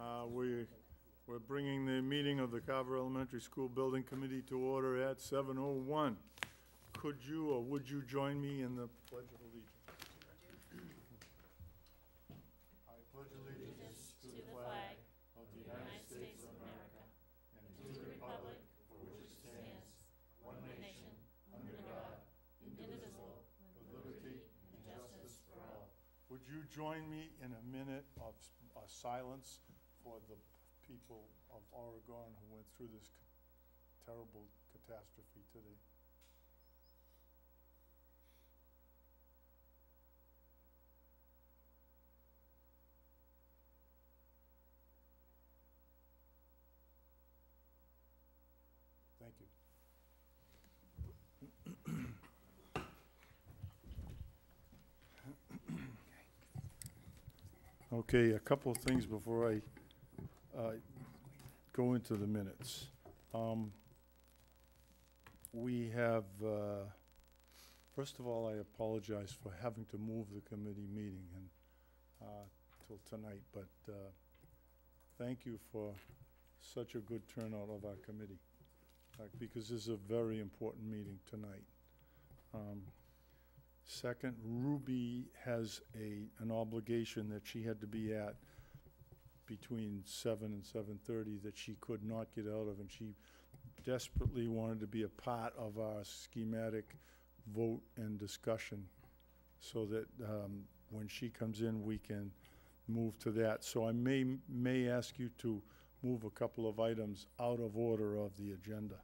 We're bringing the meeting of the Carver Elementary School Building Committee to order at 7:01. Could you or would you join me in the Pledge of Allegiance? I pledge allegiance to the flag of the United States of America and to the republic for which it stands, one nation, under God, indivisible, with liberty and justice for all. Would you join me in a minute of silence for the people of Oregon who went through this terrible catastrophe today? Thank you. Okay, a couple of things before I go into the minutes. We have, first of all, I apologize for having to move the committee meeting and till tonight, but thank you for such a good turnout of our committee, because this is a very important meeting tonight. Second, Ruby has an obligation that she had to be at between 7 and 7:30 that she could not get out of, and she desperately wanted to be a part of our schematic vote and discussion so that when she comes in, we can move to that. So I may ask you to move a couple of items out of order of the agenda.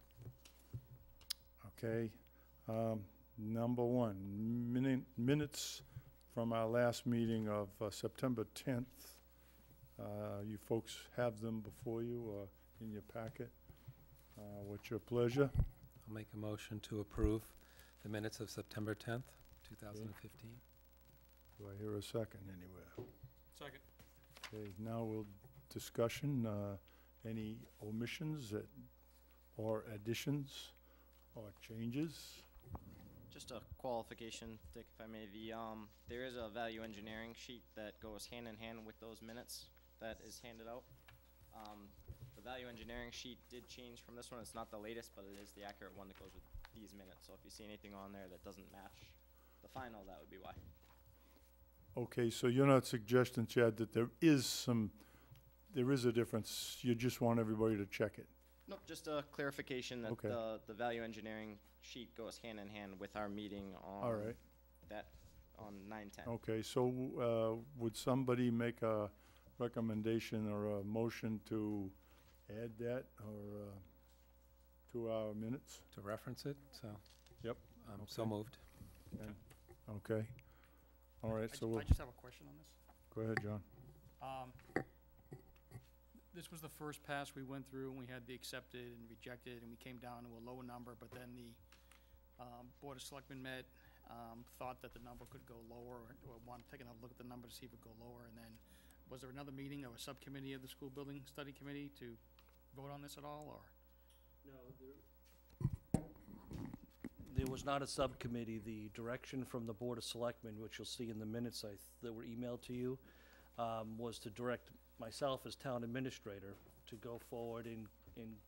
Okay? Number one, minutes from our last meeting of September 10th. You folks have them before you or in your packet. What's your pleasure? I'll make a motion to approve the minutes of September 10th, 2015. Do I hear a second anywhere? Second. Okay, now we'll discussion. Any omissions or additions or changes? Just a qualification, Dick, if I may. There is a value engineering sheet that goes hand in hand with those minutes that is handed out. The value engineering sheet did change from this one. It's not the latest, but it is the accurate one that goes with these minutes. So if you see anything on there that doesn't match the final, that would be why. Okay, so you're not suggesting, Chad, that there is a difference. You just want everybody to check it. Nope, just a clarification that Okay. the value engineering sheet goes hand in hand with our meeting on All right. that on 9/10. Okay, so would somebody make a recommendation or a motion to add that or to our minutes? To reference it, so. Yep. So moved. Okay. All right, so I just have a question on this. go ahead, John. This was the first pass we went through, and we had the accepted and rejected, and we came down to a lower number, but then the Board of Selectmen met, thought that the number could go lower, or wanted taking a look at the number to see if it would go lower, and then, was there another meeting or a subcommittee of the school building study committee to vote on this at all, or? No, there was not a subcommittee. The direction from the Board of Selectmen, which you'll see in the minutes that were emailed to you, was to direct myself as town administrator to go forward in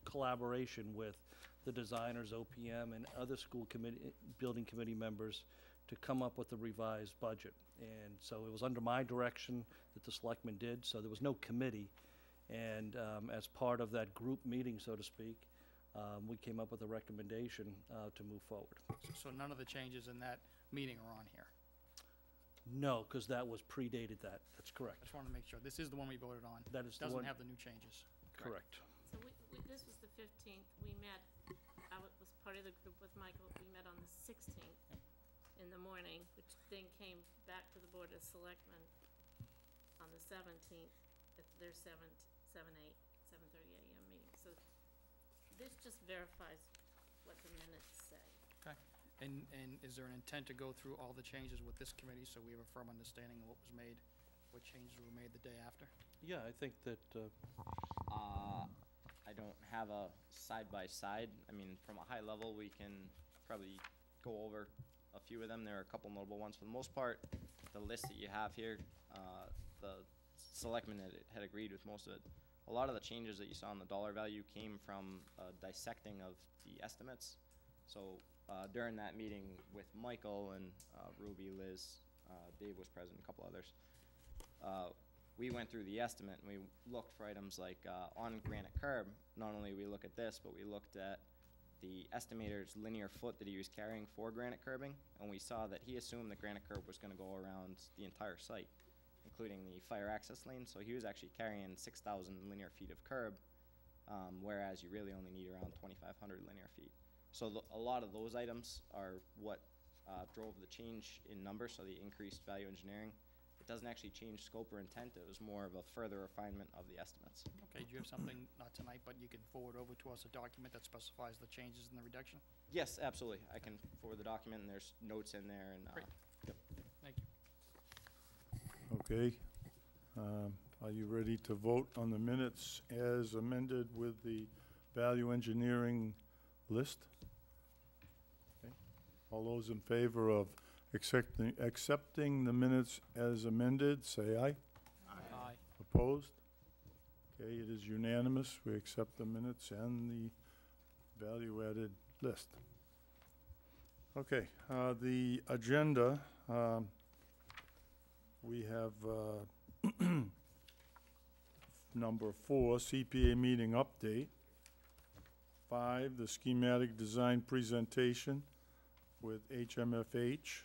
collaboration with the designers, OPM, and other school committee, building committee members to come up with a revised budget. And so it was under my direction that the selectmen did, so there was no committee. And as part of that group meeting, so to speak, we came up with a recommendation to move forward. So none of the changes in that meeting are on here? No, because that was predated that. That's I correct. just want to make sure. This is the one we voted on. That is the Doesn't one. have the new changes. Correct. So this was the 15th. We met, I was part of the group with Michael. We met on the 16th in the morning, which then came back to the Board of Selectmen on the 17th at their 7:30 a.m. meeting. So this just verifies what the minutes say. Okay. And is there an intent to go through all the changes with this committee so we have a firm understanding of what was made, what changes were made the day after? Yeah, I think that I don't have a side-by-side. I mean, from a high level, we can probably go over a few of them. There are a couple notable ones. For the most part, the list that you have here, the selectmen had agreed with most of it. A lot of the changes that you saw in the dollar value came from dissecting of the estimates. So during that meeting with Michael and Ruby, Liz, Dave was present, a couple others, we went through the estimate and we looked for items like on granite curb. Not only we look at this, but we looked at the estimator's linear foot that he was carrying for granite curbing, and we saw that he assumed that granite curb was going to go around the entire site, including the fire access lane. So he was actually carrying 6,000 linear feet of curb, whereas you really only need around 2,500 linear feet. So a lot of those items are what drove the change in numbers, so the increased value engineering. It doesn't actually change scope or intent. It was more of a further refinement of the estimates. Okay, do you have something, not tonight, but you can forward over to us a document that specifies the changes in the reduction? Yes, absolutely. I can forward the document, and there's notes in there. And Great. Yep. Thank you. Okay. Are you ready to vote on the minutes as amended with the value engineering list? Okay. All those in favor of accepting the minutes as amended, say aye. Aye. Opposed? Okay, it is unanimous. We accept the minutes and the value-added list. Okay, the agenda, we have number 4, CPA meeting update. 5, the schematic design presentation with HMFH,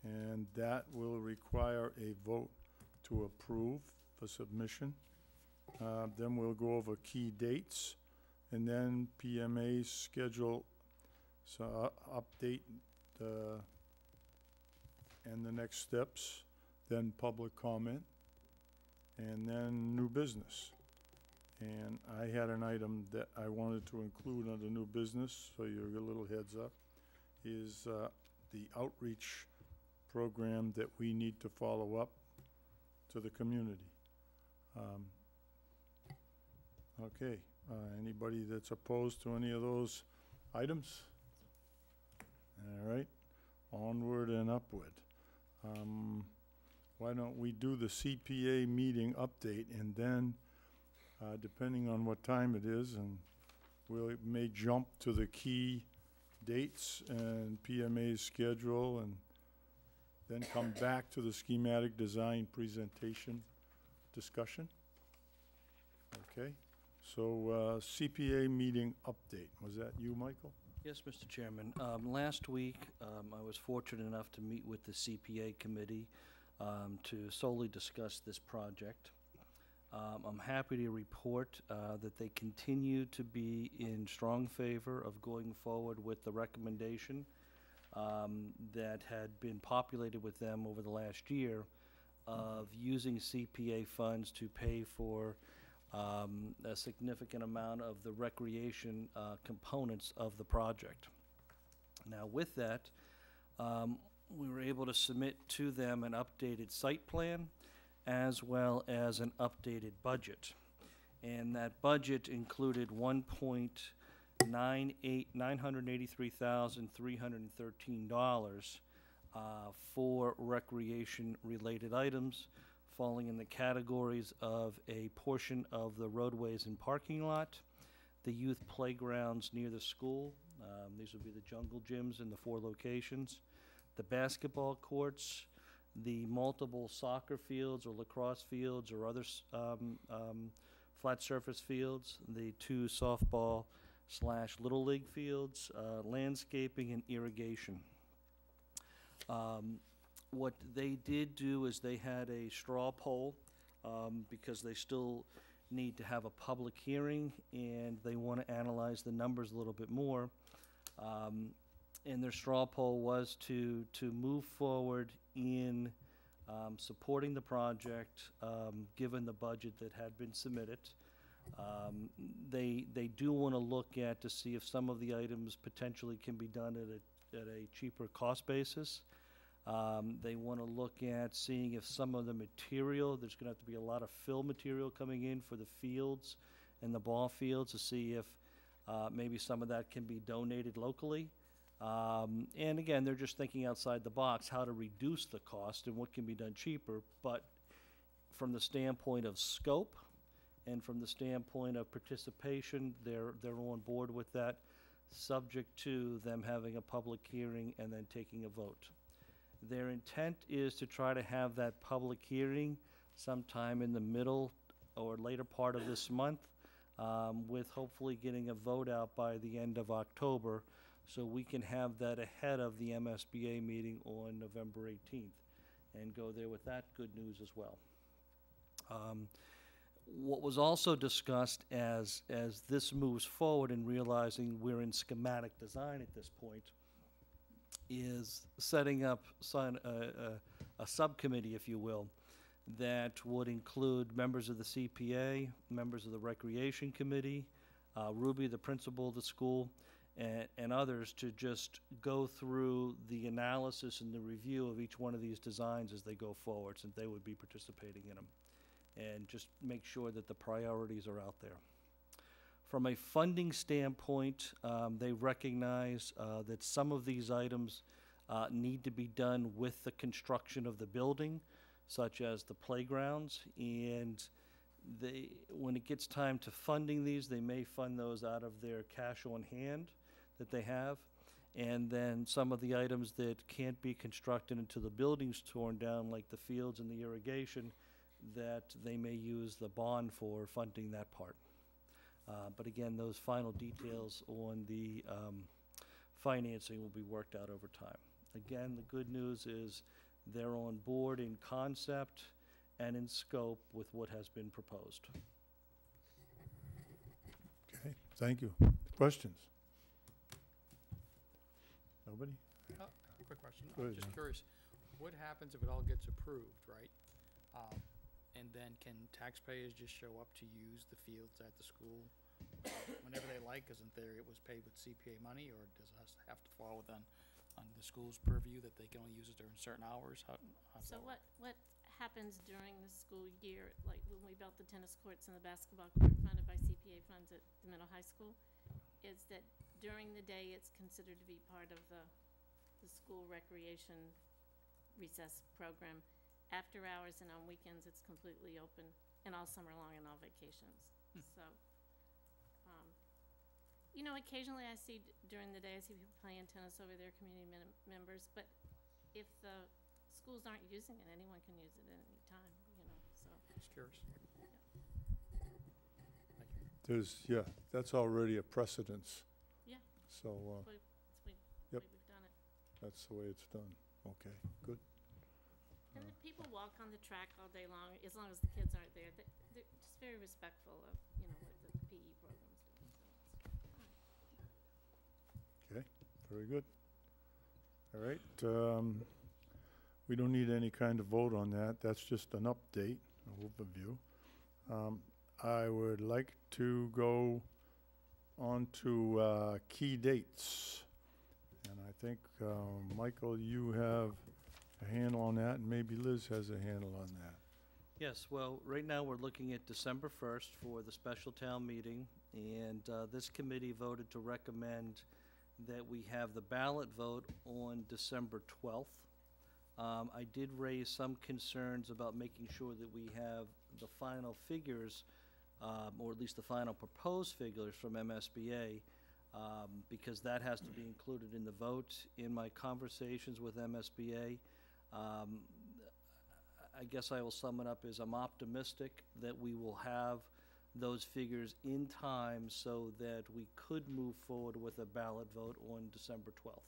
and that will require a vote to approve for submission. Then we'll go over key dates, and then PMA schedule, so update and the next steps, then public comment, and then new business. And I had an item that I wanted to include under new business, so you get a little heads up, is the outreach program that we need to follow up to the community. Okay, anybody that's opposed to any of those items? All right, onward and upward. Why don't we do the CPA meeting update, and then depending on what time it is, and we may jump to the key dates and PMA's schedule, and then come back to the schematic design presentation discussion. Okay, so CPA meeting update. Was that you, Michael? Yes, Mr. Chairman. Last week, I was fortunate enough to meet with the CPA committee to solely discuss this project. I'm happy to report that they continue to be in strong favor of going forward with the recommendation that had been populated with them over the last year of using CPA funds to pay for a significant amount of the recreation components of the project. Now, with that, we were able to submit to them an updated site plan as well as an updated budget. And that budget included $983,313 for recreation-related items, falling in the categories of a portion of the roadways and parking lot, the youth playgrounds near the school, these would be the jungle gyms in the 4 locations, the basketball courts, the multiple soccer fields or lacrosse fields or other flat surface fields, the 2 softball/little league fields, landscaping and irrigation. What they did do is they had a straw poll because they still need to have a public hearing and they want to analyze the numbers a little bit more. And their straw poll was to move forward in supporting the project given the budget that had been submitted. They do want to look at to see if some of the items potentially can be done at a cheaper cost basis. They want to look at seeing if some of the material, there's going to have to be a lot of fill material coming in for the fields and the ball fields to see if maybe some of that can be donated locally. And again, they're just thinking outside the box, how to reduce the cost and what can be done cheaper. But from the standpoint of scope and from the standpoint of participation, they're on board with that, subject to them having a public hearing and then taking a vote. Their intent is to try to have that public hearing sometime in the middle or later part of this month, with hopefully getting a vote out by the end of October, so we can have that ahead of the MSBA meeting on November 18th, and go there with that good news as well. What was also discussed as this moves forward and realizing we're in schematic design at this point is setting up a subcommittee, if you will, that would include members of the CPA, members of the Recreation Committee, Ruby, the principal of the school, and others to just go through the analysis and the review of each one of these designs as they go forward, since they would be participating in them, and just make sure that the priorities are out there. From a funding standpoint, they recognize that some of these items need to be done with the construction of the building, such as the playgrounds, and when it gets time to funding these, they may fund those out of their cash on hand that they have, and then some of the items that can't be constructed until the building's torn down, like the fields and the irrigation, that they may use the bond for funding that part. But again, those final details on the financing will be worked out over time. Again, the good news is they're on board in concept and in scope with what has been proposed. Okay, thank you. Questions? Nobody? Quick question. Go I'm ahead, just John. curious, what happens if it all gets approved, right? And then can taxpayers just show up to use the fields at the school whenever they like? Because in theory, it was paid with CPA money, or does it have to fall within under the school's purview that they can only use it during certain hours? How's So that work? what happens during the school year, like when we built the tennis courts and the basketball court funded by CPA funds at the middle high school, is that during the day, it's considered to be part of the school recreation recess program. After hours and on weekends, it's completely open, and all summer long and all vacations. So, you know, occasionally I see during the day, I see people playing tennis over there, community members, but if the schools aren't using it, anyone can use it at any time, you know, so. Just curious. Yeah, that's already a precedence. Yeah. So, It's the Yep. way we've done it. that's the way it's done. Okay, good. And the people walk on the track all day long, as long as the kids aren't there. They're just very respectful of, you know, what the PE program's doing, so it's fine. Okay, very good. All right, we don't need any kind of vote on that. That's just an update, an overview. I would like to go on to key dates. And I think, Michael, you have a handle on that, and maybe Liz has a handle on that. Yes, well, right now we're looking at December 1st for the special town meeting, and this committee voted to recommend that we have the ballot vote on December 12th. I did raise some concerns about making sure that we have the final figures, or at least the final proposed figures from MSBA, because that has to be included in the vote. In my conversations with MSBA, I guess I will sum it up as I'm optimistic that we will have those figures in time so that we could move forward with a ballot vote on December 12th.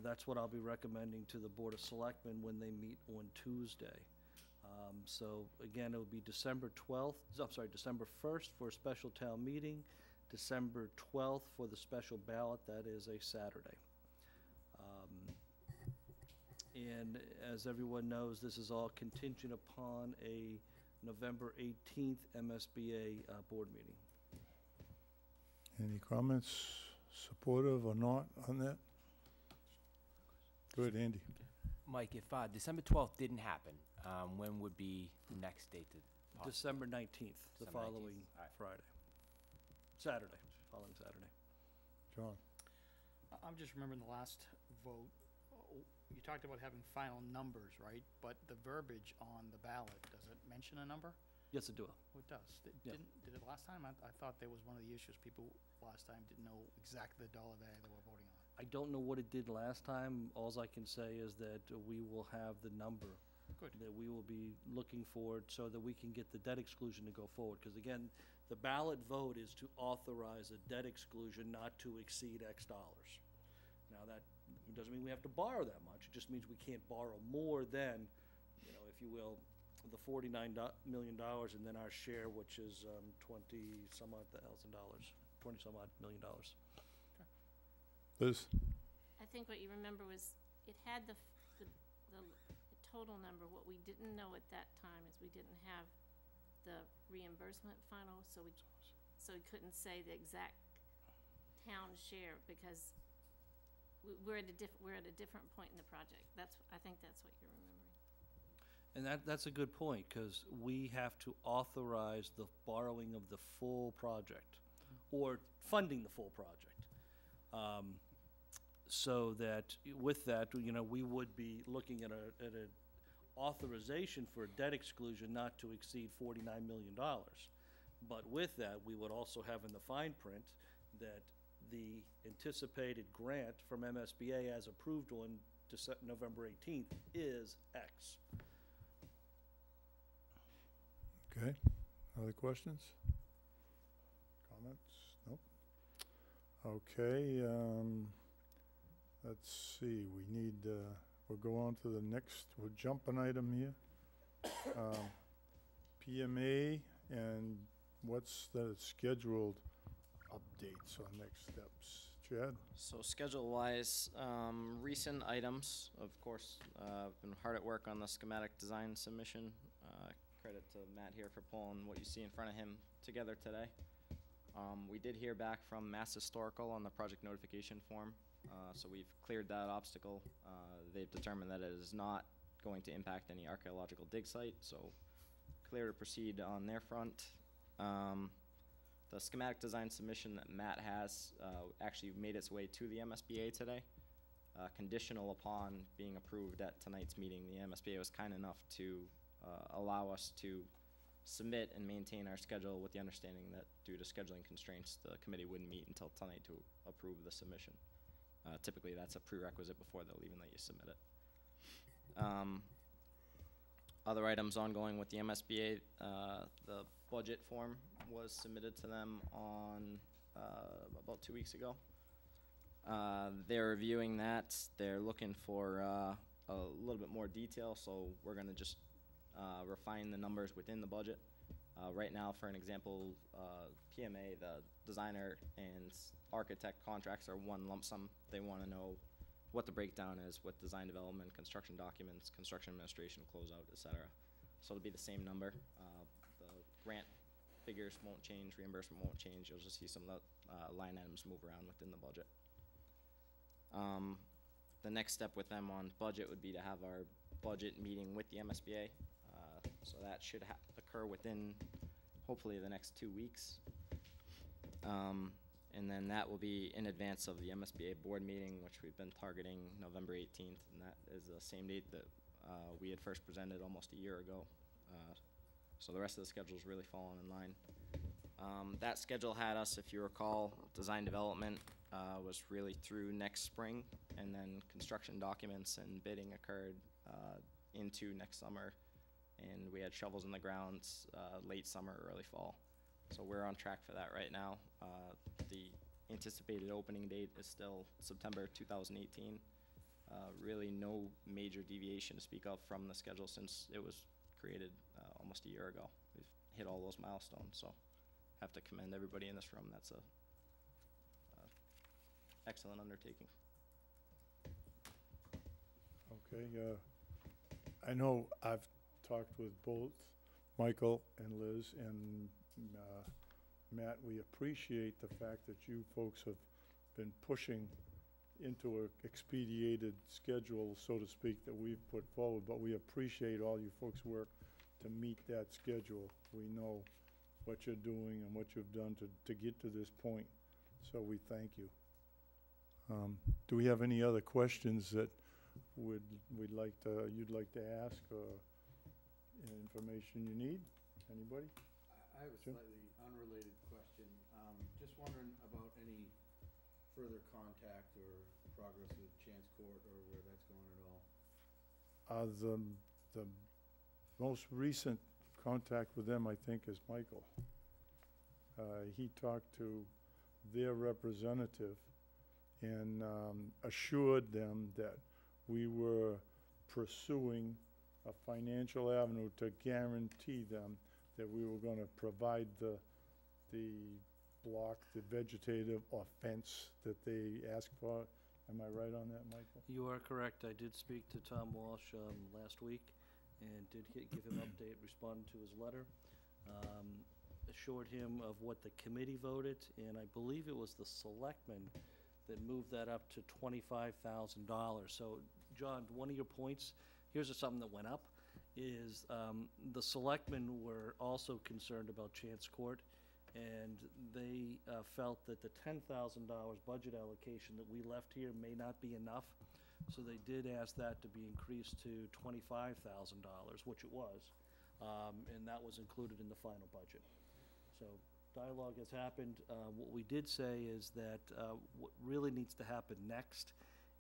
That's what I'll be recommending to the Board of Selectmen when they meet on Tuesday. So again, it will be December 1st for a special town meeting, December 12th for the special ballot, that is a Saturday. And as everyone knows, this is all contingent upon a November 18th MSBA board meeting. Any comments, supportive or not on that? Good, Andy. Mike, if December 12th didn't happen, when would be the next date to December 19th, the December 19th. following All right. Friday. Saturday, following Saturday. John? I'm just remembering the last vote, you talked about having final numbers, right? But the verbiage on the ballot, does it mention a number? Yes, it do. Oh, it does. Yeah. Did it last time? I thought there was one of the issues. People last time didn't know exactly the dollar value they were voting on. I don't know what it did last time. Alls I can say is that we will have the number Good. that we will be looking for so that we can get the debt exclusion to go forward. Because again, the ballot vote is to authorize a debt exclusion not to exceed X dollars. Now, that doesn't mean we have to borrow that much. It just means we can't borrow more than, you know, if you will, the $49 million and then our share, which is 20-some-odd million dollars. Liz? I think what you remember was, it had the total number. What we didn't know at that time is we didn't have the reimbursement funnel, so we couldn't say the exact town share, because we're at a different point in the project. I think that's what you're remembering. And that's a good point, because we have to authorize the borrowing of the full project, or funding the full project. So that, with that, you know, we would be looking at an authorization for a debt exclusion not to exceed $49 million. But with that, we would also have in the fine print that the anticipated grant from MSBA as approved on November 18th is X. Okay. Other questions? Comments? Nope. Okay, let's see, we need, we'll go on to the next, we'll jump an item here. PMA and what's the scheduled updates on next steps? Chad? So schedule-wise, recent items, of course, been hard at work on the schematic design submission. Credit to Matt here for pulling what you see in front of him together today. We did hear back from Mass Historical on the project notification form, so we've cleared that obstacle. They've determined that it is not going to impact any archaeological dig site, so clear to proceed on their front. The schematic design submission that Matt has actually made its way to the MSBA today, conditional upon being approved at tonight's meeting. The MSBA was kind enough to allow us to submit and maintain our schedule with the understanding that due to scheduling constraints, the committee wouldn't meet until tonight to approve the submission. Typically, that's a prerequisite before they'll even let you submit it. Other items ongoing with the MSBA, the budget form was submitted to them on about 2 weeks ago. They're reviewing that. They're looking for a little bit more detail, so we're going to just refine the numbers within the budget. Right now, for an example, PMA, the designer and architect contracts are one lump sum. They want to know what the breakdown is with design development, construction documents, construction administration, closeout, etc. So it'll be the same number. The grant figures won't change, reimbursement won't change. You'll just see some of the line items move around within the budget. The next step with them on budget would be to have our budget meeting with the MSBA. So that should occur within, hopefully, the next 2 weeks. And then that will be in advance of the MSBA board meeting, which we've been targeting November 18th, and that is the same date that we had first presented almost a year ago. So the rest of the schedule's really fallen in line. That schedule had us, if you recall, design development was really through next spring, and then construction documents and bidding occurred into next summer, and we had shovels in the ground late summer, early fall. So we're on track for that right now. The anticipated opening date is still September 2018. Really no major deviation to speak of from the schedule since it was created almost a year ago. We've hit all those milestones, so have to commend everybody in this room. That's a excellent undertaking. Okay, I know I've talked with both Michael and Liz, and Matt, we appreciate the fact that you folks have been pushing into an expedited schedule, so to speak, that we've put forward, but we appreciate all you folks' work to meet that schedule. We know what you're doing and what you've done to get to this point, so we thank you. Do we have any other questions that we'd like to, you'd like to ask, or information you need? Anybody? I have a Jim? slightly unrelated question. Just wondering about any further contact or progress with Chance Court or where that's going at all. The most recent contact with them, I think, is Michael. He talked to their representative and assured them that we were pursuing a financial avenue to guarantee them that we were gonna provide the block, the vegetative or fence that they asked for. Am I right on that, Michael? You are correct. I did speak to Tom Walsh last week and did give him an update, responded to his letter. Assured him of what the committee voted, and I believe it was the selectmen that moved that up to $25,000. So, John, one of your points, here's something that went up, is the selectmen were also concerned about Chance Court, and they felt that the $10,000 budget allocation that we left here may not be enough. So they did ask that to be increased to $25,000, which it was, and that was included in the final budget. So dialogue has happened. What we did say is that what really needs to happen next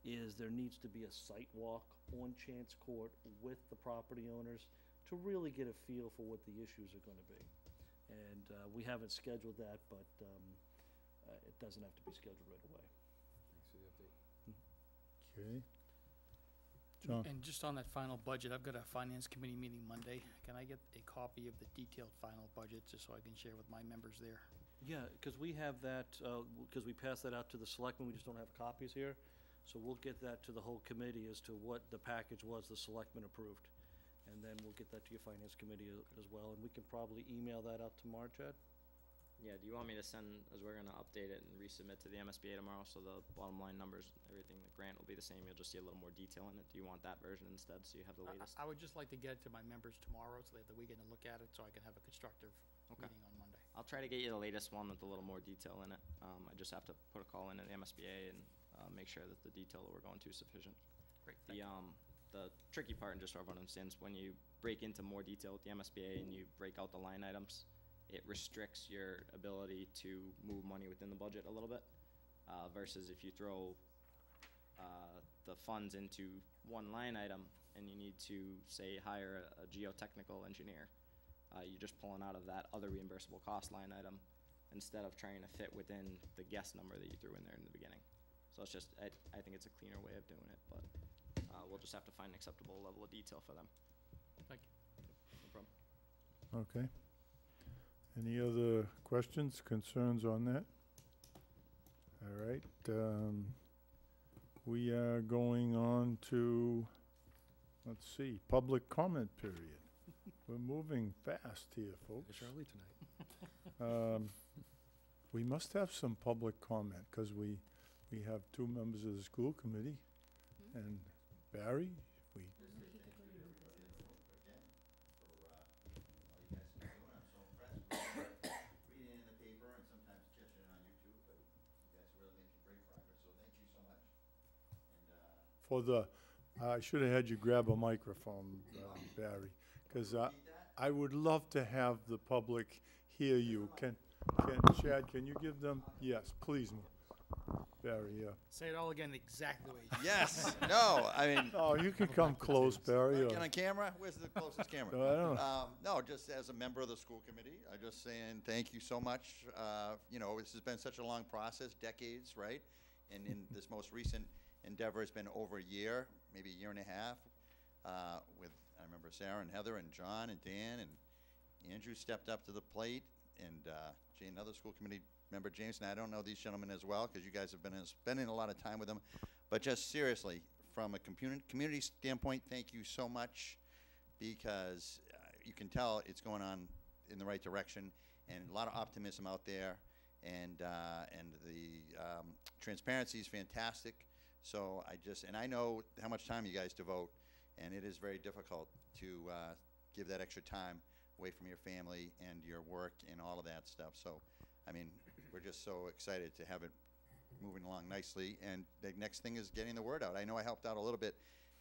is there needs to be a site walk on Chance Court with the property owners to really get a feel for what the issues are going to be. And we haven't scheduled that, but it doesn't have to be scheduled right away. Thanks for the update. Okay. John? And just on that final budget, I've got a finance committee meeting Monday. Can I get a copy of the detailed final budget, just so I can share with my members there? Yeah, because we have that, because we passed that out to the selectmen, we just don't have copies here. So we'll get that to the whole committee as to what the package was the selectmen approved. And then we'll get that to your finance committee as well, and we can probably email that out tomorrow, Chad? Yeah, do you want me to send, as we're gonna update it and resubmit to the MSBA tomorrow, so the bottom line numbers, everything, the grant will be the same, you'll just see a little more detail in it? Do you want that version instead, so you have the latest? I would just like to get it to my members tomorrow, so they have the weekend to look at it, so I can have a constructive Okay. meeting on Monday. I'll try to get you the latest one with a little more detail in it. I just have to put a call in at the MSBA and make sure that the detail that we're going to is sufficient. Great, thank you. The tricky part, and just so everyone understands, when you break into more detail with the MSBA and you break out the line items, it restricts your ability to move money within the budget a little bit, versus if you throw the funds into one line item and you need to, say, hire a geotechnical engineer, you're just pulling out of that other reimbursable cost line item instead of trying to fit within the guess number that you threw in there in the beginning. So it's just, I think it's a cleaner way of doing it, but we'll just have to find an acceptable level of detail for them. Thank you. No problem. Okay. Any other questions, concerns on that? All right, we are going on to, let's see, public comment period. We're moving fast here, folks. It's early tonight. We must have some public comment, because we have two members of the school committee. And Barry, we, reading in the paper and sometimes catching it on YouTube, but you guys are really making great progress, so thank you so much. And, for the, I should have had you grab a microphone, Barry, because I would love to have the public hear you. Chad, can you give them, yes, please, Barry, yeah. Say it all again exactly the way you yes, no, I mean. Oh, you can come close, Barry. Get on camera? Where's the closest camera? I don't know. No, just as a member of the school committee, I'm just saying thank you so much. You know, this has been such a long process, decades, right? And in this most recent endeavor, it's been over a year, maybe a year and a half, with, I remember Sarah and Heather and John and Dan and Andrew stepped up to the plate, and Jane, another school committee member, James, and I don't know these gentlemen as well, because you guys have been spending a lot of time with them. But just seriously, from a community standpoint, thank you so much, because you can tell it's going on in the right direction, and a lot of optimism out there, and the transparency is fantastic. So I know how much time you guys devote, and it is very difficult to give that extra time away from your family and your work and all of that stuff. So, I mean, we're just so excited to have it moving along nicely. And the next thing is getting the word out. I know I helped out a little bit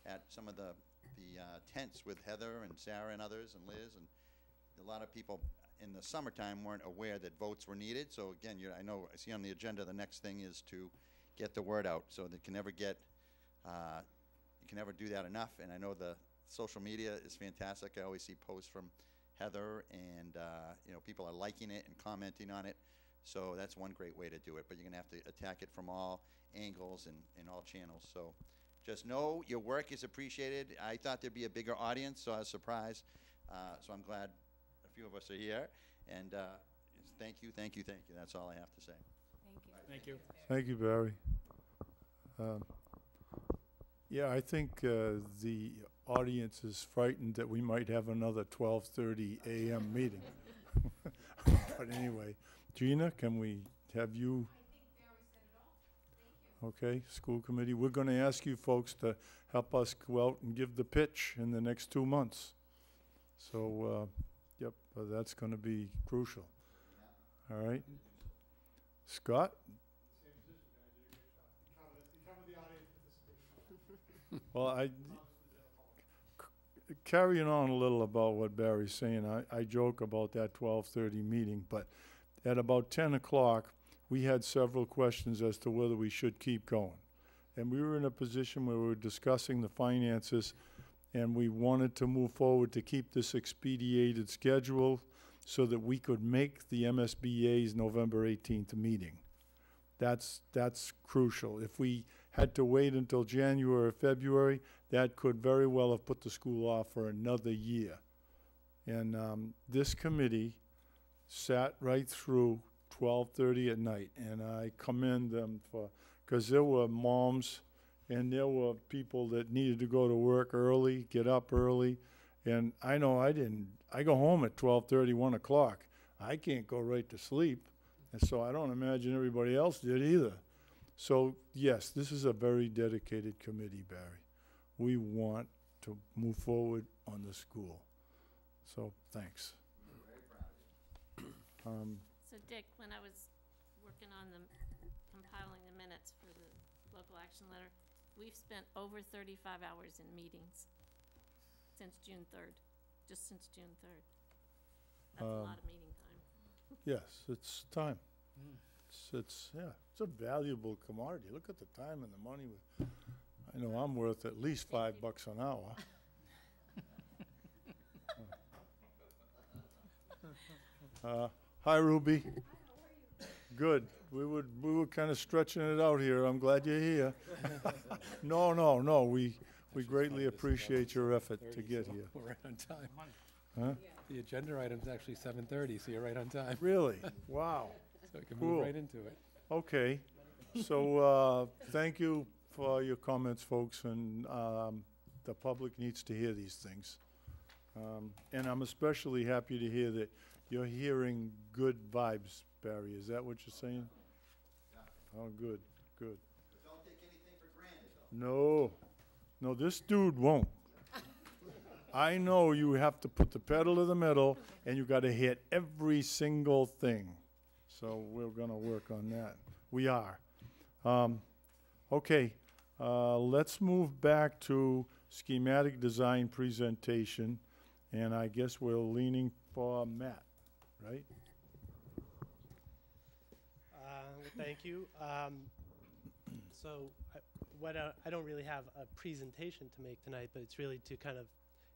at some of the tents with Heather and Sarah and others and Liz, and a lot of people in the summertime weren't aware that votes were needed. So again, I see on the agenda, the next thing is to get the word out, so that can never get, you can never do that enough. And I know the social media is fantastic. I always see posts from Heather, and you know, people are liking it and commenting on it. So that's one great way to do it, but you're gonna have to attack it from all angles and all channels. So just know your work is appreciated. I thought there'd be a bigger audience, so I was surprised. So I'm glad a few of us are here, and thank you, thank you, thank you. That's all I have to say. Thank you. Thank you, Barry. Yeah, I think the audience is frightened that we might have another 12:30 a.m. meeting. But anyway, Gina, can we have you? Okay, school committee, we're going to ask you folks to help us go out and give the pitch in the next 2 months. So, yep, that's going to be crucial. All right. Scott? Well, carrying on a little about what Barry's saying, I joke about that 12:30 meeting, but at about 10 o'clock, we had several questions as to whether we should keep going. And we were in a position where we were discussing the finances, and we wanted to move forward to keep this expedited schedule so that we could make the MSBA's November 18th meeting. That's crucial. If we had to wait until January or February, that could very well have put the school off for another year. And this committee sat right through 12:30 at night, and I commend them because there were moms and there were people that needed to go to work early, get up early, and I know I didn't. I go home at 12:30, 1 o'clock. I can't go right to sleep, and so I don't imagine everybody else did either. So yes, this is a very dedicated committee, Barry. We want to move forward on the school. So thanks. So Dick, when I was working on compiling the minutes for the local action letter, we've spent over 35 hours in meetings since June 3rd, just since June 3rd. That's a lot of meeting time. Yes, it's time. It's a valuable commodity. Look at the time and the money. I know I'm worth at least $5 an hour. Hi, Ruby. Good. We were kind of stretching it out here. I'm glad you're here. No. We greatly appreciate your effort to get here. We're right on time. Huh? The agenda item's actually 7:30, so you're right on time. Really? Wow. So we can Cool. move right into it. Okay. So thank you for your comments, folks, and the public needs to hear these things. And I'm especially happy to hear that you're hearing good vibes, Barry. Is that what you're saying? Yeah. Oh, good. Don't take anything for granted, though. No, this dude won't. I know you have to put the pedal to the metal, and you got to hit every single thing. So we're going to work on that. We are. Okay, let's move back to schematic design presentation, and I guess we're leaning for Matt, right? Thank you. I don't really have a presentation to make tonight, but it's really to kind of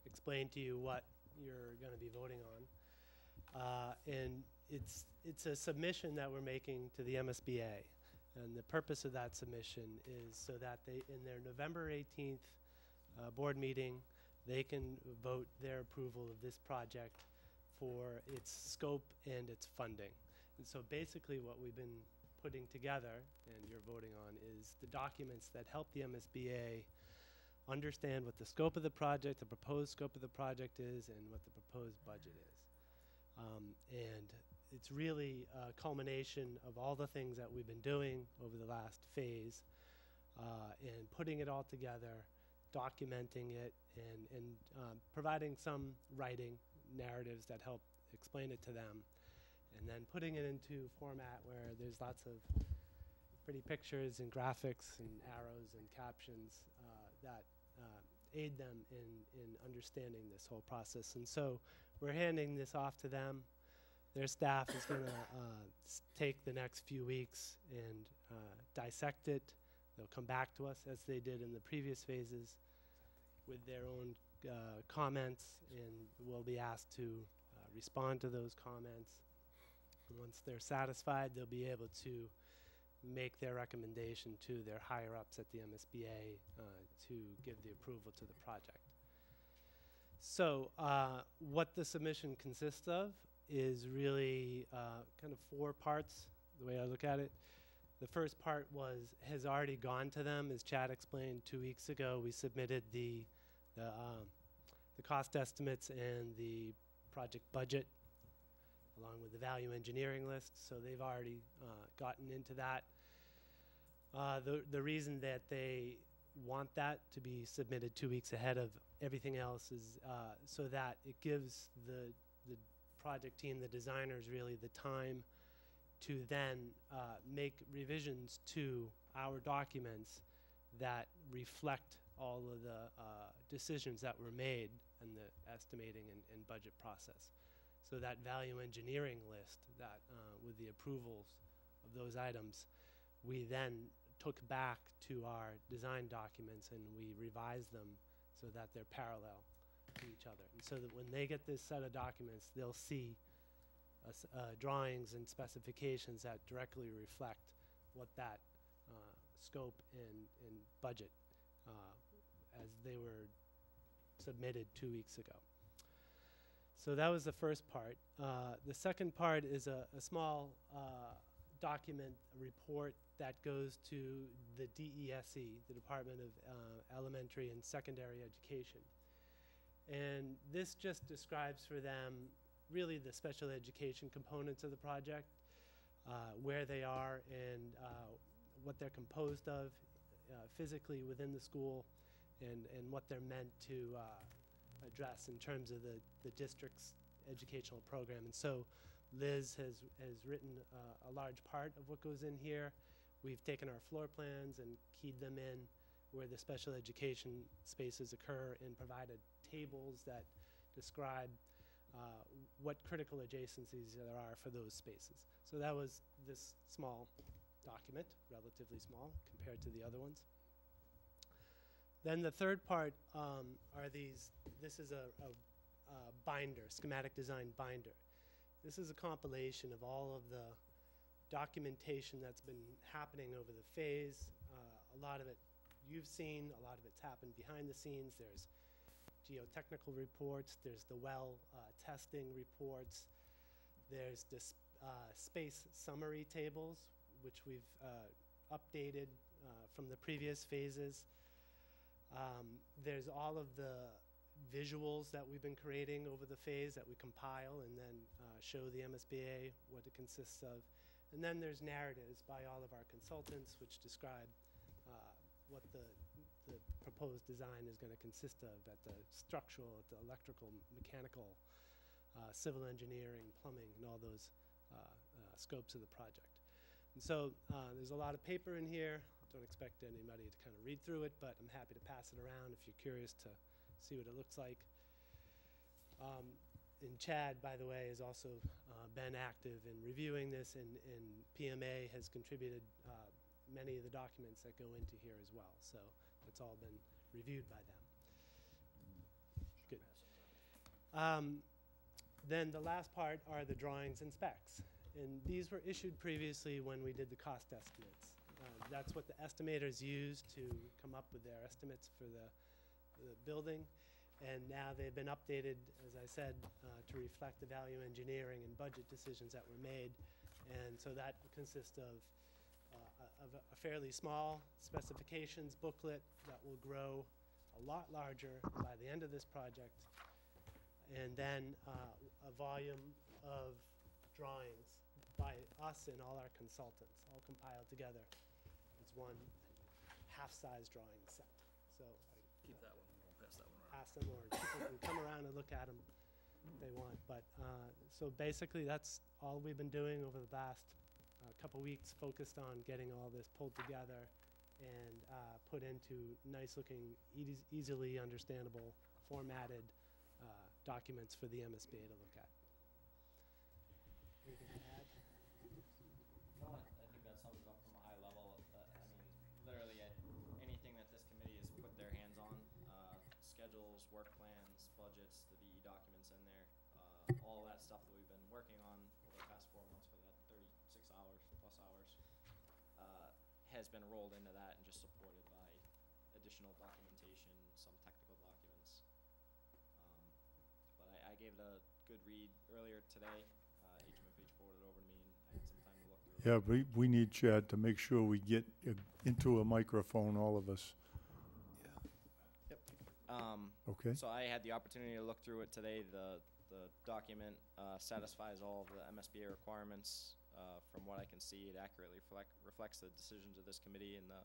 explain to you what you're going to be voting on. And it's a submission that we're making to the MSBA. And the purpose of that submission is so that they, in their November 18th board meeting, they can vote their approval of this project for its scope and its funding. And so basically what we've been putting together, and you're voting on, is the documents that help the MSBA understand what the scope of the project, the proposed scope of the project is, and what the proposed budget is. And it's really a culmination of all the things that we've been doing over the last phase, and putting it all together, documenting it, and providing some writing narratives that help explain it to them, and then putting it into format where there's lots of pretty pictures and graphics and arrows and captions that aid them in understanding this whole process. And so we're handing this off to them. Their staff is going to take the next few weeks and dissect it. They'll come back to us, as they did in the previous phases, with their own comments, and we'll be asked to respond to those comments. And once they're satisfied, they'll be able to make their recommendation to their higher-ups at the MSBA to give the approval to the project. So what the submission consists of is really kind of 4 parts, the way I look at it. The first part has already gone to them. As Chad explained 2 weeks ago, we submitted the cost estimates and the project budget, along with the value engineering list. So they've already gotten into that. The reason that they want that to be submitted 2 weeks ahead of everything else is so that it gives the project team, the designers, really the time to then make revisions to our documents that reflect all of the decisions that were made in the estimating and budget process. So that value engineering list that with the approvals of those items, we then took back to our design documents and we revised them so that they're parallel to each other. And so that when they get this set of documents, they'll see drawings and specifications that directly reflect what that scope and budget as they were submitted 2 weeks ago. So that was the first part. The second part is a small document, a report that goes to the DESE, the Department of Elementary and Secondary Education. And this just describes for them really the special education components of the project, where they are and what they're composed of physically within the school, and what they're meant to address in terms of the district's educational program. And so Liz has written a large part of what goes in here. We've taken our floor plans and keyed them in where the special education spaces occur and provided tables that describe what critical adjacencies there are for those spaces. So that was this small document, relatively small compared to the other ones. Then the third part are these, this is a binder, schematic design binder. This is a compilation of all of the documentation that's been happening over the phase. A lot of it you've seen, a lot of it's happened behind the scenes. There's geotechnical reports, there's the well testing reports, there's the space summary tables, which we've updated from the previous phases. There's all of the visuals that we've been creating over the phase that we compile and then show the MSBA what it consists of. And then there's narratives by all of our consultants which describe what the proposed design is going to consist of at the structural, at the electrical, mechanical, civil engineering, plumbing, and all those scopes of the project. And so there's a lot of paper in here. Don't expect anybody to kind of read through it, but I'm happy to pass it around if you're curious to see what it looks like. And Chad, by the way, has also been active in reviewing this, and PMA has contributed many of the documents that go into here as well. So it's all been reviewed by them. Good. Then the last part are the drawings and specs. And these were issued previously when we did the cost estimates. That's what the estimators used to come up with their estimates for the building. And now they've been updated, as I said, to reflect the value engineering and budget decisions that were made. And so that consists of a fairly small specifications booklet that will grow a lot larger by the end of this project. And then a volume of drawings by us and all our consultants, all compiled together. It's one half-size drawing set. So Keep that one, we'll pass that one around. pass them, or people can come around and look at them if they want. But so basically, that's all we've been doing over the last couple weeks, focused on getting all this pulled together and put into nice-looking, easily understandable, formatted documents for the MSBA to look at. Anything to add? No, I think that sums it up from a high level. I mean, literally, anything that this committee has put their hands on, schedules, work plans, budgets, the VE documents in there, all that stuff that we've been working on over the past 4 months for that 36 hours, plus hours, has been rolled into that and just supported by additional documentation, some technical documents. But I gave it a good read earlier today. HMFH forwarded it over to me, and I had some time to look through it. Yeah, we need Chad to make sure we get into a microphone, all of us. Okay? So I had the opportunity to look through it today. The document satisfies all of the MSBA requirements. From what I can see, it accurately reflects the decisions of this committee and the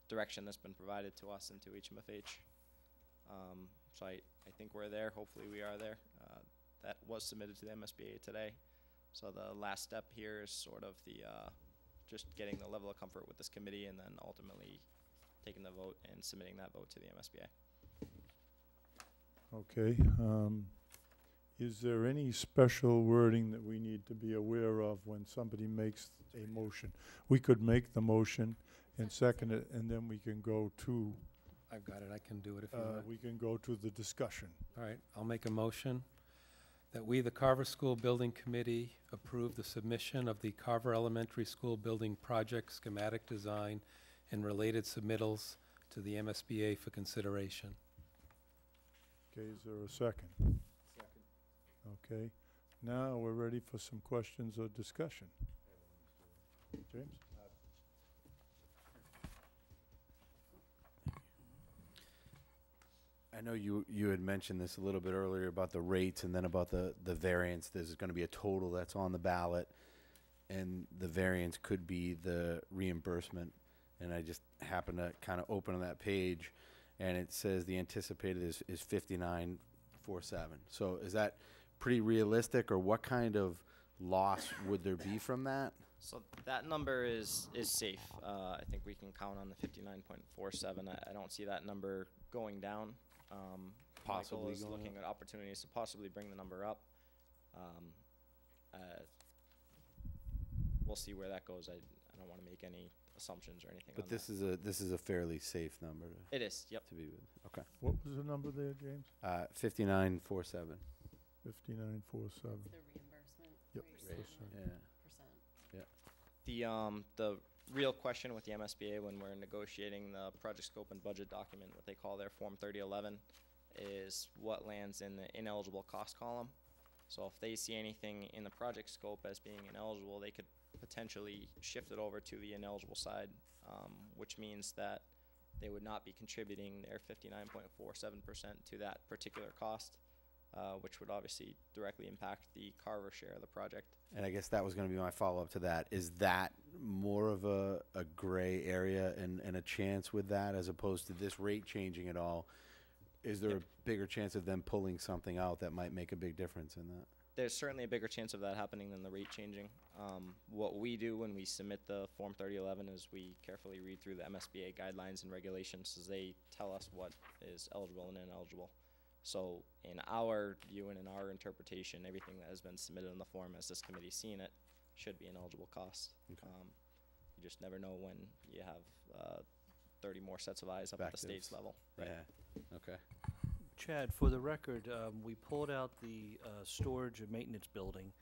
direction that's been provided to us and to HMFH. So I think we're there. Hopefully we are there. That was submitted to the MSBA today. So the last step here is sort of the just getting the level of comfort with this committee and then ultimately taking the vote and submitting that vote to the MSBA. Okay. Is there any special wording that we need to be aware of when somebody makes a motion? We could make the motion and second it, and then we can go to, I've got it, I can do it if you want. we can go to the discussion. All right, I'll make a motion that we, the Carver School Building Committee, approve the submission of the Carver Elementary School Building Project Schematic Design and related submittals to the MSBA for consideration. Okay, is there a second? Second. Okay. Now we're ready for some questions or discussion. James? I know you had mentioned this a little bit earlier about the rates and then about the variance. There's going to be a total that's on the ballot, and the variance could be the reimbursement. And I just happened to kind of open that page, and it says the anticipated is 5947. So is that pretty realistic, or what kind of loss would there be from that? So that number is safe. I think we can count on the 59.47. I don't see that number going down. Possibly Michael is going looking at opportunities to possibly bring the number up. We'll see where that goes. I don't want to make any assumptions or anything. But on this is a fairly safe number that. It is. Yep. to be with. Okay. What was the number there, James? 5947. 5947. The reimbursement Yep. rate, Percent. Yeah. The real question with the MSBA when we're negotiating the project scope and budget document, what they call their Form 3011, is what lands in the ineligible cost column. So if they see anything in the project scope as being ineligible, they could potentially shift it over to the ineligible side, which means that they would not be contributing their 59.47% to that particular cost, which would obviously directly impact the Carver share of the project. And I guess that was going to be my follow-up to that. Is that more of a gray area and a chance with that, as opposed to this rate changing at all? Is there a bigger chance of them pulling something out that might make a big difference in that? There's certainly a bigger chance of that happening than the rate changing. What we do when we submit the Form 3011 is we carefully read through the MSBA guidelines and regulations, as they tell us what is eligible and ineligible. So in our view and in our interpretation, everything that has been submitted in the form as this committee's seen it should be an eligible cost. Okay. You just never know when you have 30 more sets of eyes up at the state's level. Right. Yeah. Okay. Chad, for the record, we pulled out the storage and maintenance building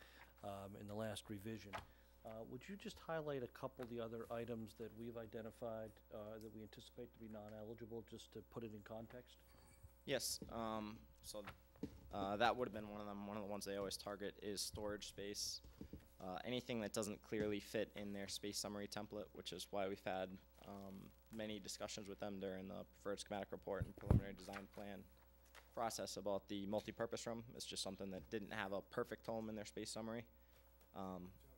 in the last revision. Would you just highlight a couple of the other items that we've identified that we anticipate to be non-eligible, just to put it in context? Yes. So that would have been one of them. One of the ones they always target is storage space. Anything that doesn't clearly fit in their space summary template, which is why we've had many discussions with them during the preferred schematic report and preliminary design plan process about the multi-purpose room. It's just something that didn't have a perfect home in their space summary.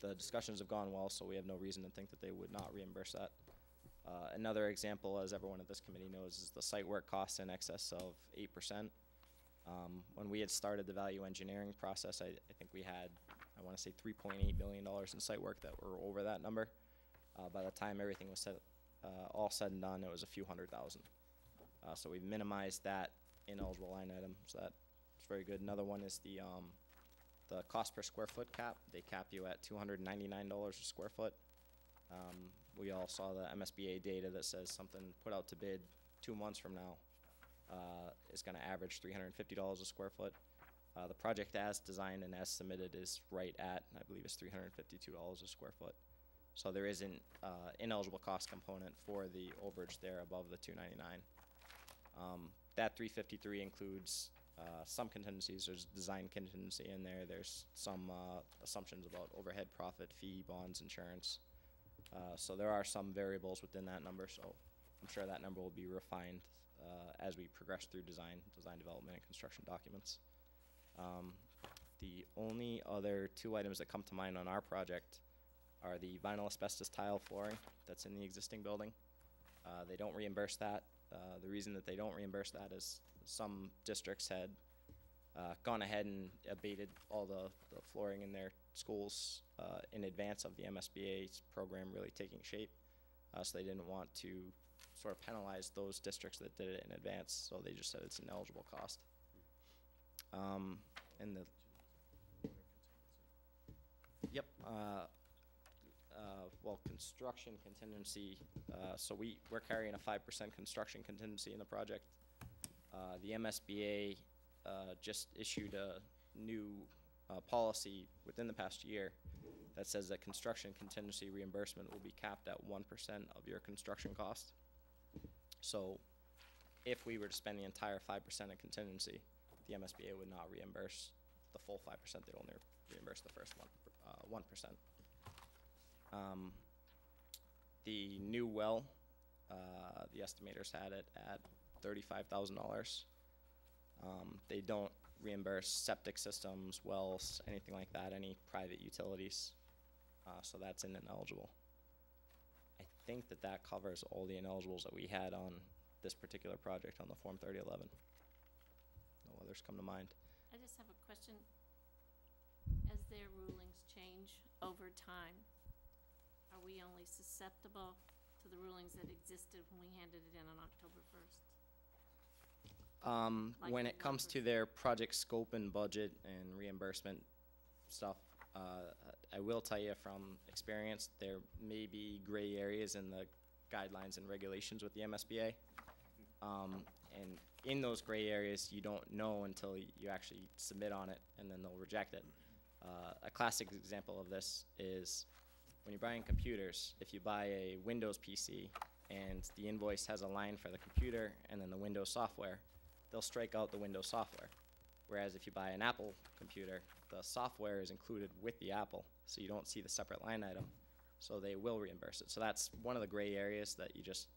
The discussions have gone well, so we have no reason to think that they would not reimburse that. Another example, as everyone at this committee knows, is the site work costs in excess of 8%. When we had started the value engineering process, I think we had, I want to say $3.8 million in site work that were over that number. By the time everything was all said and done, it was a few $100,000. So we've minimized that ineligible line item, so that's very good. Another one is the cost per square foot cap. They cap you at $299 a square foot. We all saw the MSBA data that says something put out to bid 2 months from now is going to average $350 a square foot. The project as designed and as submitted is right at, I believe it's $352 a square foot. So there is an ineligible cost component for the overage there above the $299. That $353 includes some contingencies. There's design contingency in there. There's some assumptions about overhead, profit, fee, bonds, insurance. So there are some variables within that number. So I'm sure that number will be refined as we progress through design development, and construction documents. The only other 2 items that come to mind on our project are the vinyl asbestos tile flooring that's in the existing building. They don't reimburse that. The reason that they don't reimburse that is some districts had gone ahead and abated all the flooring in their schools in advance of the MSBA's program really taking shape. So they didn't want to sort of penalize those districts that did it in advance, so they just said it's an eligible cost. And the yep, well, construction contingency. So we're carrying a 5% construction contingency in the project. The MSBA just issued a new policy within the past year that says that construction contingency reimbursement will be capped at 1% of your construction cost. So if we were to spend the entire 5% in contingency, the MSBA would not reimburse the full 5%. They'd only reimburse the first 1%. The new well, the estimators had it at $35,000. They don't reimburse septic systems, wells, anything like that, any private utilities. So that's ineligible. I think that covers all the ineligibles that we had on this particular project on the Form 3011. No others come to mind. I just have a question. As their rulings change over time, are we only susceptible to the rulings that existed when we handed it in on October 1st? Like When the it comes to their project scope and budget and reimbursement stuff, I will tell you from experience, there may be gray areas in the guidelines and regulations with the MSBA. And in those gray areas, you don't know until you actually submit on it, and then they'll reject it. A classic example of this is when you're buying computers. If you buy a Windows PC and the invoice has a line for the computer and then the Windows software, they'll strike out the Windows software. Whereas if you buy an Apple computer, the software is included with the Apple, so you don't see the separate line item. So they will reimburse it. So that's one of the gray areas that you just,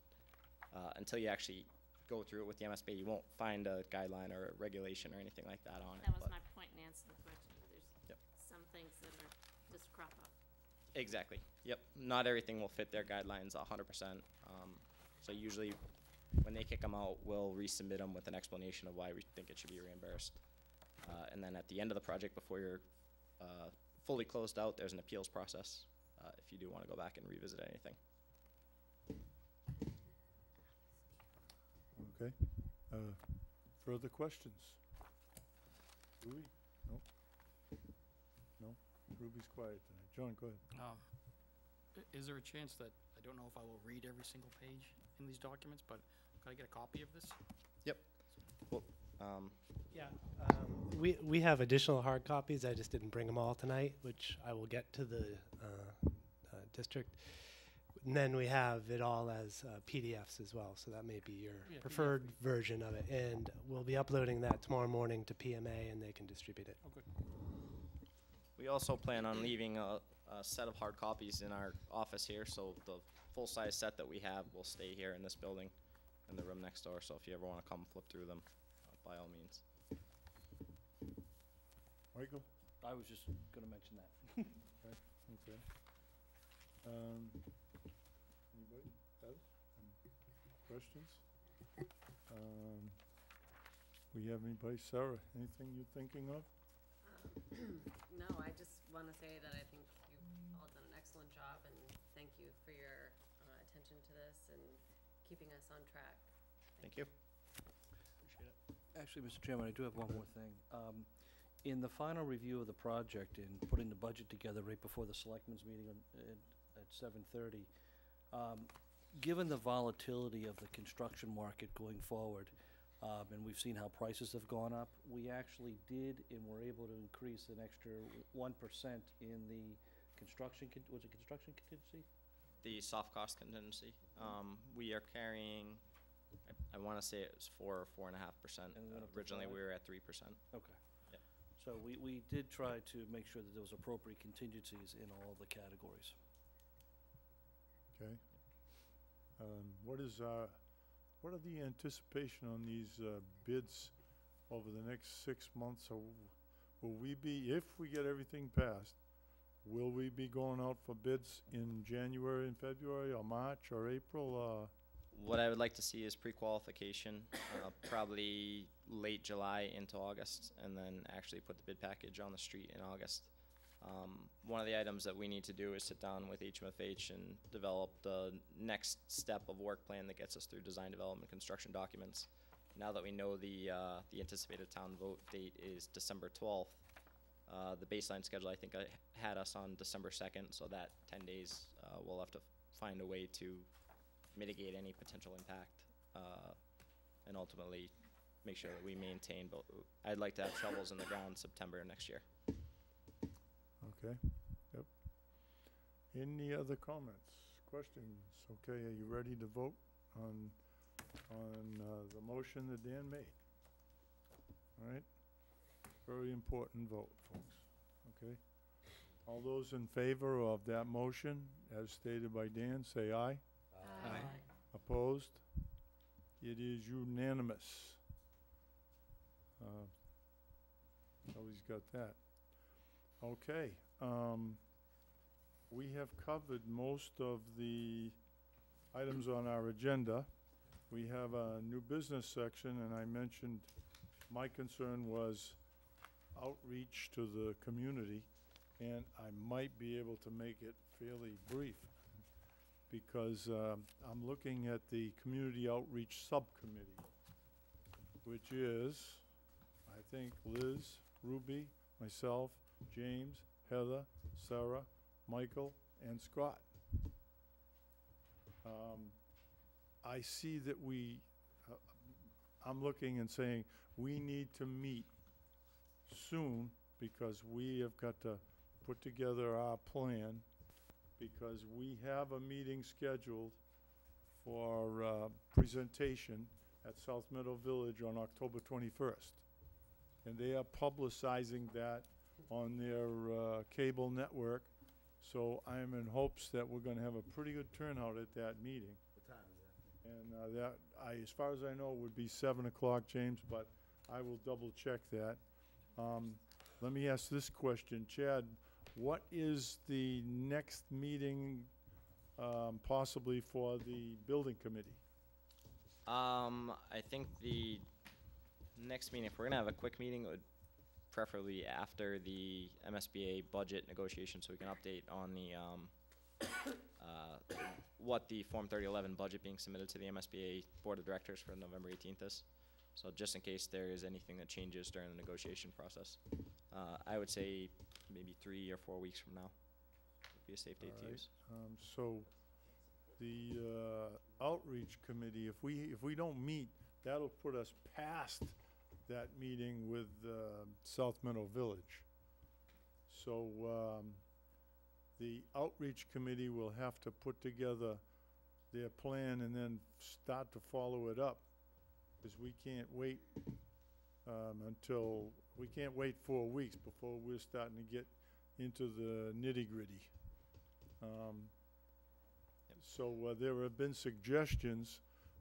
until you actually go through it with the MSBA, you won't find a guideline or a regulation or anything like that on it. That was my point in answering the question. There's some things that are just crop up. Exactly. Yep. Not everything will fit their guidelines 100%. So usually when they kick them out, we'll resubmit them with an explanation of why we think it should be reimbursed. And then at the end of the project, before you're fully closed out, there's an appeals process if you do want to go back and revisit anything. Okay. Further questions? Louis? No? No? Ruby's quiet tonight. John, go ahead. Is there a chance that, I don't know if I will read every single page in these documents, but can I get a copy of this? Yep. Well, Yeah, we have additional hard copies. I just didn't bring them all tonight, which I will get to the district. And then we have it all as PDFs as well, so that may be your Yeah, preferred version of it. And we'll be uploading that tomorrow morning to PMA, and they can distribute it. Oh, good. we also plan on leaving a set of hard copies in our office here, so the full-size set that we have will stay here in this building in the room next door. So if you ever want to come flip through them, by all means. Michael? I was just going to mention that. Okay. Anybody else? Questions? We have anybody? Sarah, anything you're thinking of? No, I just want to say that I think you've all done an excellent job, and thank you for your attention attention to this and keeping us on track. Thank you. Appreciate it. Actually, Mr. Chairman, I do have one more thing. In the final review of the project and putting the budget together right before the selectmen's meeting at 7:30, given the volatility of the construction market going forward, and we've seen how prices have gone up, we actually did and were able to increase an extra 1% in the construction, was it construction contingency? The soft cost contingency, we are carrying, I want to say it was 4 or 4.5%. And we went up to Originally, 5? we were at 3%. Okay. Yep. So we did try to make sure that there was appropriate contingencies in all the categories. Okay. What are the anticipation on these bids over the next 6 months? So will we be, if we get everything passed, will we be going out for bids in January and February, or March, or April? What I would like to see is pre-qualification, probably late July into August, and then actually put the bid package on the street in August. One of the items that we need to do is sit down with HMFH and develop the next step of work plan that gets us through design development construction documents. Now that we know the anticipated town vote date is December 12th, the baseline schedule, I think I had us on December 2nd, so that 10 days we'll have to find a way to mitigate any potential impact and ultimately make sure that we maintain, but I'd like to have shovels in the ground September next year. Okay, yep. Any other comments, questions? Okay, are you ready to vote on the motion that Dan made? All right, very important vote, folks, okay? All those in favor of that motion, as stated by Dan, say aye. Aye. Opposed? It is unanimous. Kelly's got that. Okay, we have covered most of the items on our agenda. We have a new business section, and I mentioned my concern was outreach to the community, and I might be able to make it fairly brief, because I'm looking at the Community Outreach Subcommittee, which is, I think, Liz, Ruby, myself, James, Heather, Sarah, Michael, and Scott. I see that I'm looking and saying, we need to meet soon, because we have got to put together our plan, because we have a meeting scheduled for presentation at South Meadow Village on October 21st. And they are publicizing that on their cable network. So I am in hopes that we're gonna have a pretty good turnout at that meeting. What time is that? And as far as I know, it would be 7 o'clock, James, but I will double check that. Let me ask this question, Chad, what is the next meeting possibly for the building committee? I think the next meeting, if we're gonna have a quick meeting, it would preferably after the MSBA budget negotiation, so we can update on the what the Form 3011 budget being submitted to the MSBA Board of Directors for November 18th is. So just in case there is anything that changes during the negotiation process. I would say maybe 3 or 4 weeks from now would be a safe date to use. So the outreach committee, if we don't meet, that'll put us past that meeting with South Meadow Village. So the outreach committee will have to put together their plan and then start to follow it up, because we can't wait we can't wait 4 weeks before we're starting to get into the nitty-gritty. So there have been suggestions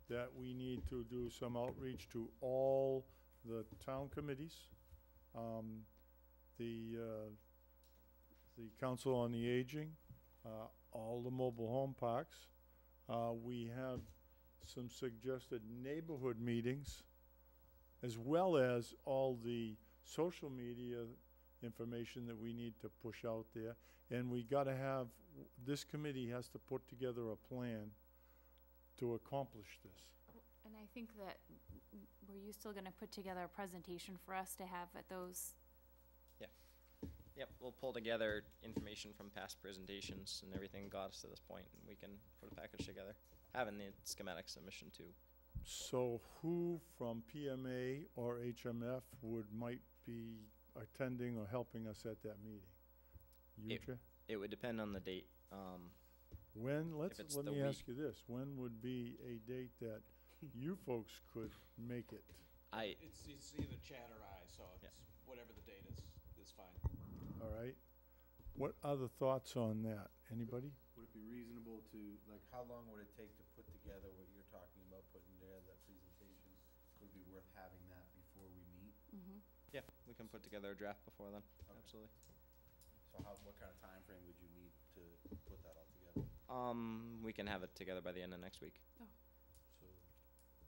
that we need to do some outreach to all the town committees, the Council on the Aging, all the mobile home parks. We have some suggested neighborhood meetings, as well as all the social media information that we need to push out there. And we gotta have, this committee has to put together a plan to accomplish this. And I think that, were you still gonna put together a presentation for us to have at those? Yep, we'll pull together information from past presentations and everything got us to this point, and we can put a package together. Having the schematic submission too. So who from PMA or HMF might be attending or helping us at that meeting? You, Chair? It would depend on the date. When, it's let the me week- ask you this, when would be a date that you folks could make it? It's either chat or I, so it's whatever the date is fine. All right? What other thoughts on that? Anybody? Would it be reasonable to, like, how long would it take to put together what you're talking about, putting together that presentation? Would it be worth having that before we meet? Yeah, we can put together a draft before then, absolutely. So what kind of time frame would you need to put that all together? We can have it together by the end of next week. So,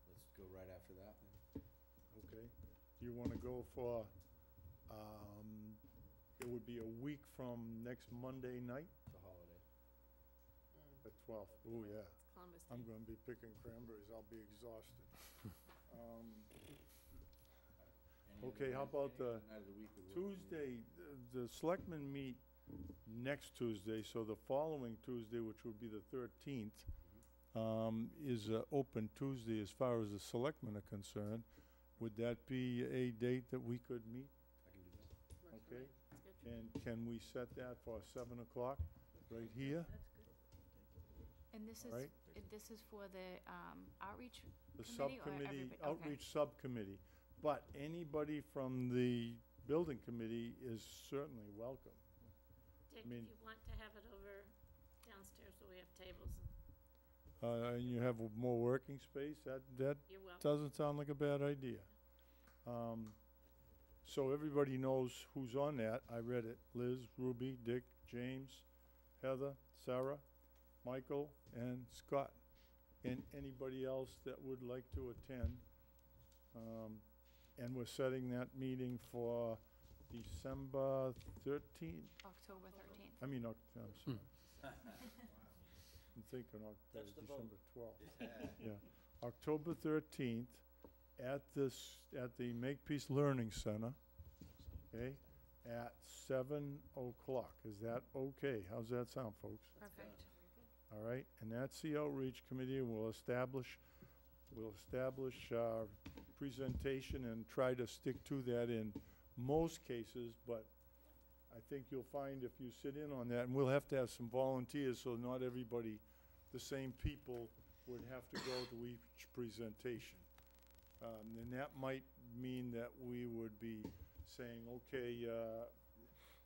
let's go right after that then. Okay. Do you want to go for, it would be a week from next Monday night It's a holiday. at 12? Oh, yeah. It's Columbus I'm Day. going to be picking cranberries. I'll be exhausted. Any Okay, how other about the night of the week would work for you? Tuesday, the selectmen meet next Tuesday, so the following Tuesday, which would be the 13th, is an open Tuesday as far as the selectmen are concerned. Would that be a date that we could meet? I can do that. Okay? It's good. And can we set that for 7 o'clock right here? And this is, Right. this is for the, outreach The committee or subcommittee, everybody? Okay. outreach subcommittee. But anybody from the building committee is certainly welcome. Dick, mean- if you want to have it over downstairs where we have tables, And you have more working space, that you're welcome. doesn't sound like a bad idea. So everybody knows who's on that. I read it. Liz, Ruby, Dick, James, Heather, Sarah, Michael, and Scott. And anybody else that would like to attend. And we're setting that meeting for December 13th. October 13th. I mean, I'm sorry. I'm thinking That's the vote. December 12th. Yeah. October 13th at the Makepeace Learning Center, okay, at 7 o'clock. Is that okay? How's that sound, folks? Perfect. All right, and that's the outreach committee, and we'll establish our presentation and try to stick to that in most cases, but I think you'll find if you sit in on that, and we'll have to have some volunteers, so not everybody, the same people, would have to go to each presentation. And that might mean that we would be saying, okay,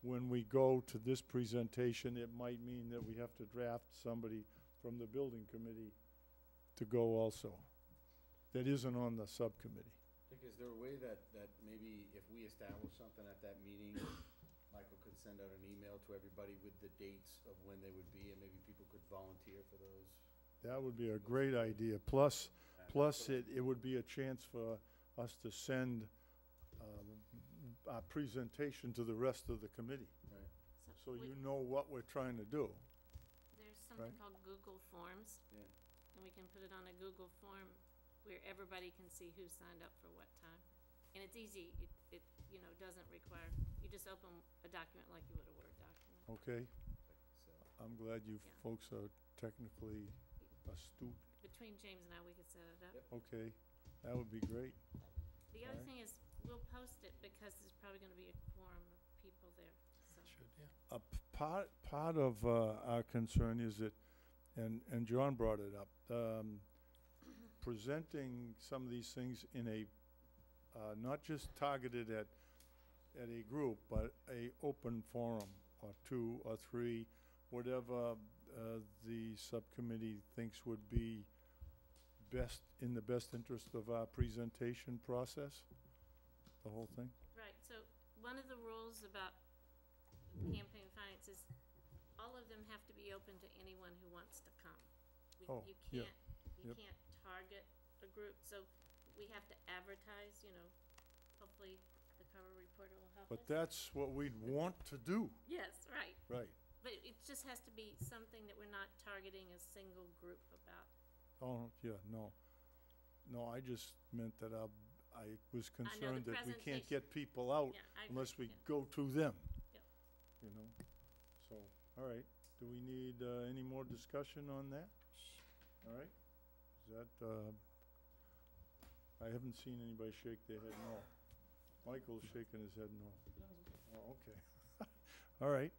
when we go to this presentation, it might mean that we have to draft somebody from the building committee to go also, that isn't on the subcommittee. Dick, is there a way that maybe if we establish something at that meeting, Michael could send out an email to everybody with the dates of when they would be, and maybe people could volunteer for those? That would be a great idea. Plus it would be a chance for us to send our presentation to the rest of the committee, Right. so we- you know what we're trying to do. There's something Right. called Google Forms, Yeah. and we can put it on a Google form where everybody can see who signed up for what time. And it's easy, it, doesn't require, you just open a document like you would a Word document. Okay? So, I'm glad you Yeah. folks are technically astute. Between James and I, we could set it up. Yep. Okay, that would be great. The other Alright. thing is, we'll post it because there's probably gonna be a quorum of people there, so. Should, yeah. Part of our concern is that, and John brought it up, presenting some of these things in a, not just targeted at a group, but a open forum, or 2 or 3, whatever the subcommittee thinks would be in the best interest of our presentation process, the whole thing. Right, so one of the rules about campaign finance is all of them have to be open to anyone who wants to come. Oh, You yeah, can't, you yep. can't target a group, so we have to advertise, hopefully the Carver Reporter will help us. But that's what we'd want to do, Yes, right, right. but it just has to be something that we're not targeting a single group about. Oh, yeah, no. No, I just meant that I was concerned that we can't presentation. get people out Yeah, I agree, unless we yeah. go to them. Yep. You know, so, all right. Do we need, any more discussion on that? All right. Is that, I haven't seen anybody shake their head no. Michael's shaking his head no. Oh, okay. All right.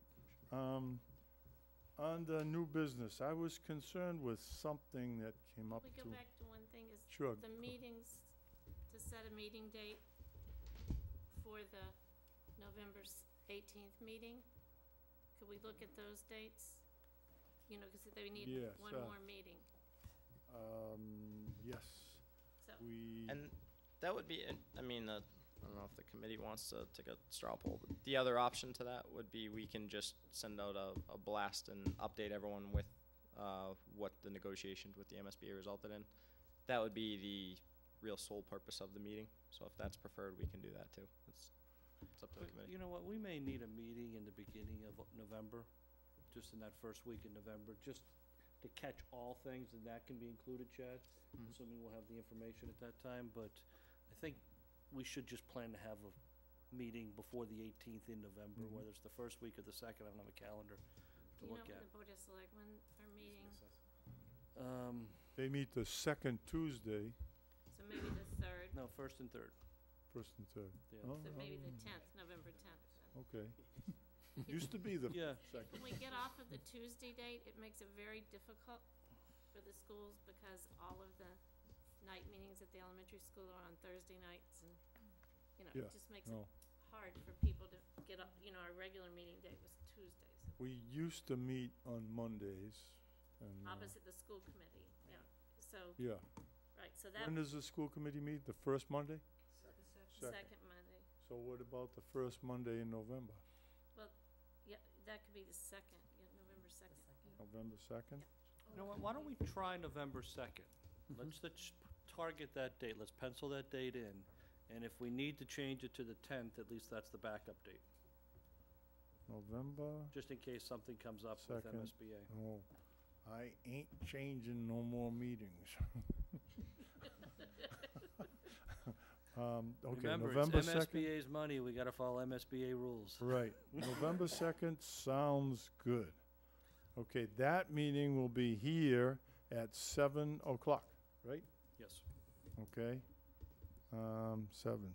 On the new business, I was concerned with something that came up We to. go back to one thing, is Sure. the meetings, to set a meeting date for the November 18th meeting. Could we look at those dates? You know, because they need Yes, one more meeting, Yes, so. we, And that would be, I mean, I don't know if the committee wants to take a straw poll, but the other option to that would be we can just send out a blast and update everyone with what the negotiations with the MSBA resulted in. That would be the real sole purpose of the meeting, so if that's preferred, we can do that too. It's up to the But committee. you know what, we may need a meeting in the beginning of November, just in that first week in November, just to catch all things, and that can be included, Chad, assuming we'll have the information at that time, but I think we should just plan to have a meeting before the 18th in November, Mhm. whether it's the first week or the second, I don't have a calendar to Do you know look when at. the Board of Selectmen are meeting? they meet the second Tuesday, So maybe the 3rd, No, first and third, first and third. yeah. Oh, so maybe the oh, 10th, November 10th. Okay. Used to be the Yeah, second. When we get off of the Tuesday date, it makes it very difficult for the schools because all of the night meetings at the elementary school are on Thursday nights and, you know, Yeah, it just makes it no. hard for people to get up, you know, our regular meeting date was Tuesdays, We used to meet on Mondays and, opposite the school committee, yeah. So, yeah. right, so that, When does the school committee meet? The first Monday? second Monday, So what about the first Monday in November? yeah, that could be the second, yeah, November 2nd. November second? You know what, why don't we try November 2nd? Let's target that date, let's pencil that date in, and if we need to change it to the 10th, at least that's the backup date, November just in case something comes up with Second. MSBA. Oh, I ain't changing no more meetings. Okay, Remember, November it's second? MSBA's money, we gotta follow MSBA rules. Right, November second sounds good. Okay, that meeting will be here at 7:00, right? Yes. Okay, 7.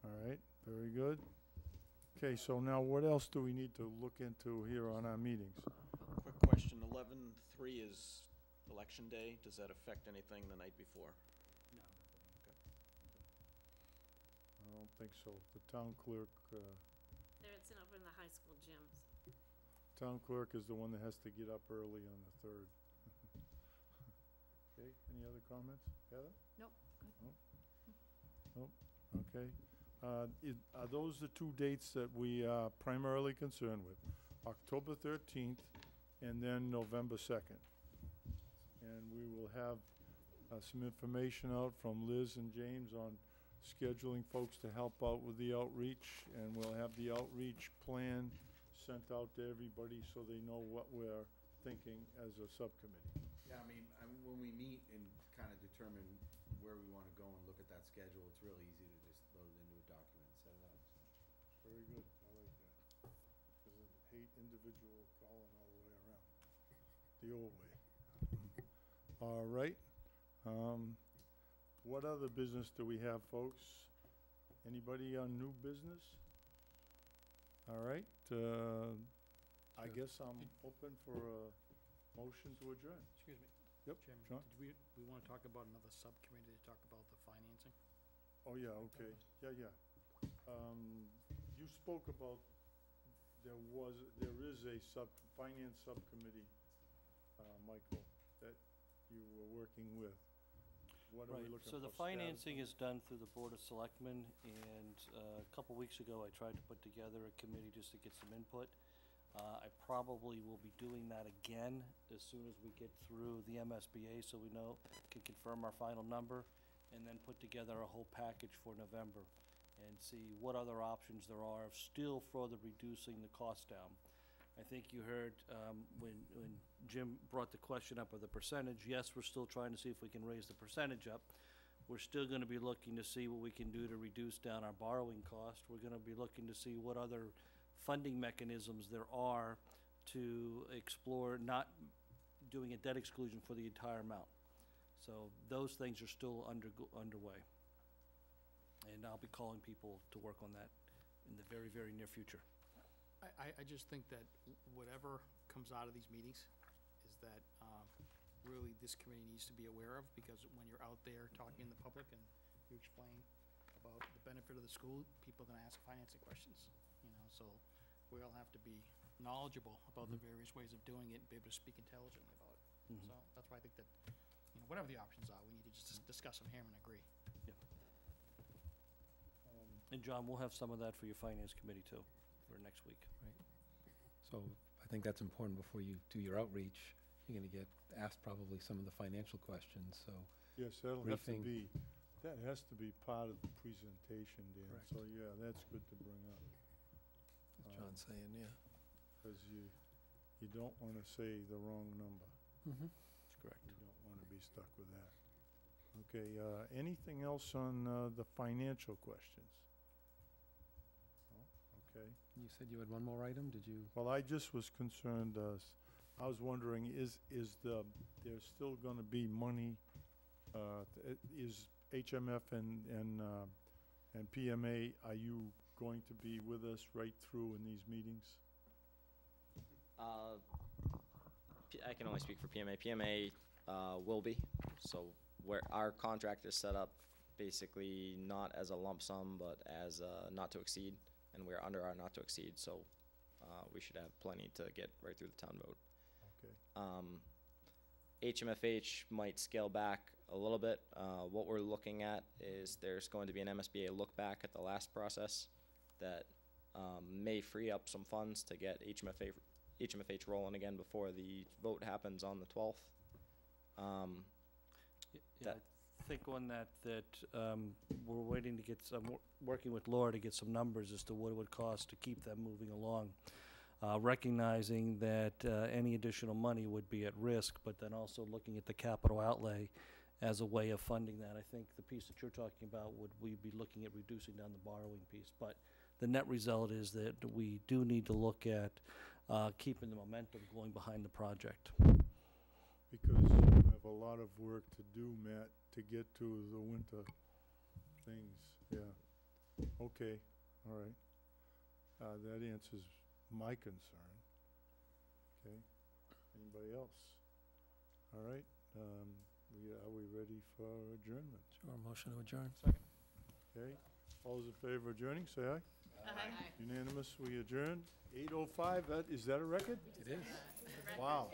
All right, very good. Okay, so now what else do we need to look into here on our meetings? Quick question, 11/3 is election day. Does that affect anything the night before? No. I don't think so. The town clerk, There, it's over in the high school gyms. town clerk is the one that has to get up early on the 3rd. Okay, any other comments? Heather? Nope, good. Nope, okay. Are those the two dates that we are primarily concerned with? October 13th and then November 2nd. And we will have some information out from Liz and James on scheduling folks to help out with the outreach, and we'll have the outreach plan sent out to everybody so they know what we're thinking as a subcommittee. Yeah, I mean, when we meet and kind of determine where we want to go and look at that schedule, it's really easy to just load it into a document, set it up, so. Very good, I like that. Because I hate individual calling all the way around, the old way. All right. What other business do we have, folks? Anybody on new business? All right, I guess I'm open for a motion to adjourn. Excuse me. Yep, Chairman, John? did we want to talk about another subcommittee to talk about the financing? Oh, yeah, okay, yeah. You spoke about, there is a finance subcommittee, Michael, that you were working with. What are we Right, looking so for? the financing is done through the Board of Selectmen, and a couple weeks ago, I tried to put together a committee just to get some input. I probably will be doing that again as soon as we get through the MSBA, so we can confirm our final number, and then put together a whole package for November, and see what other options there are of still further reducing the cost down. I think you heard when Jim brought the question up of the percentage, yes, we're still trying to see if we can raise the percentage up. We're still gonna be looking to see what we can do to reduce down our borrowing cost. We're gonna be looking to see what other funding mechanisms there are to explore not doing a debt exclusion for the entire amount. So those things are still underway. And I'll be calling people to work on that in the very, very near future. I just think that whatever comes out of these meetings is that, really this committee needs to be aware of, because when you're out there talking in the public and you explain about the benefit of the school, people are gonna ask financing questions, you know, so we all have to be knowledgeable about the various ways of doing it and be able to speak intelligently about it. So that's why I think that, you know, whatever the options are, we need to just discuss them here and agree. And John, we'll have some of that for your finance committee too, for next week. So I think that's important before you do your outreach. You're gonna get asked probably some of the financial questions, so. Yes, that'll have to Briefing. be, that has to be part of the presentation, Dan. Correct. So, yeah, that's good to bring up. As John's saying, yeah. Because you don't want to say the wrong number. That's correct. You don't want to be stuck with that. Okay, anything else on the financial questions? No? Okay. You said you had one more item, did you? Well, I just was concerned, I was wondering, is there's still gonna be money, is HMF and PMA, are you going to be with us right through in these meetings? I can only speak for PMA. PMA will be, so where our contract is set up basically not as a lump sum, but as a not to exceed, and we're under our not to exceed, so we should have plenty to get right through the town vote. Okay. HMFH might scale back a little bit. What we're looking at is there's going to be an MSBA look back at the last process that may free up some funds to get HMFH rolling again before the vote happens on the 12th. Yeah, I think on that we're waiting to get some, working with Laura to get some numbers as to what it would cost to keep them moving along. Recognizing that any additional money would be at risk, but then also looking at the capital outlay as a way of funding that. I think the piece that you're talking about would we be looking at reducing down the borrowing piece. But the net result is that we do need to look at keeping the momentum going behind the project. Because you have a lot of work to do, Matt, to get to the winter things, yeah. Okay, all right. That answers my concern. Okay, anybody else? All right, are we ready for adjournment? Sure, motion to adjourn. Okay, all those in favor of adjourning, say aye. Aye. Unanimous, we adjourn. 8:05, is that a record? It is. Wow.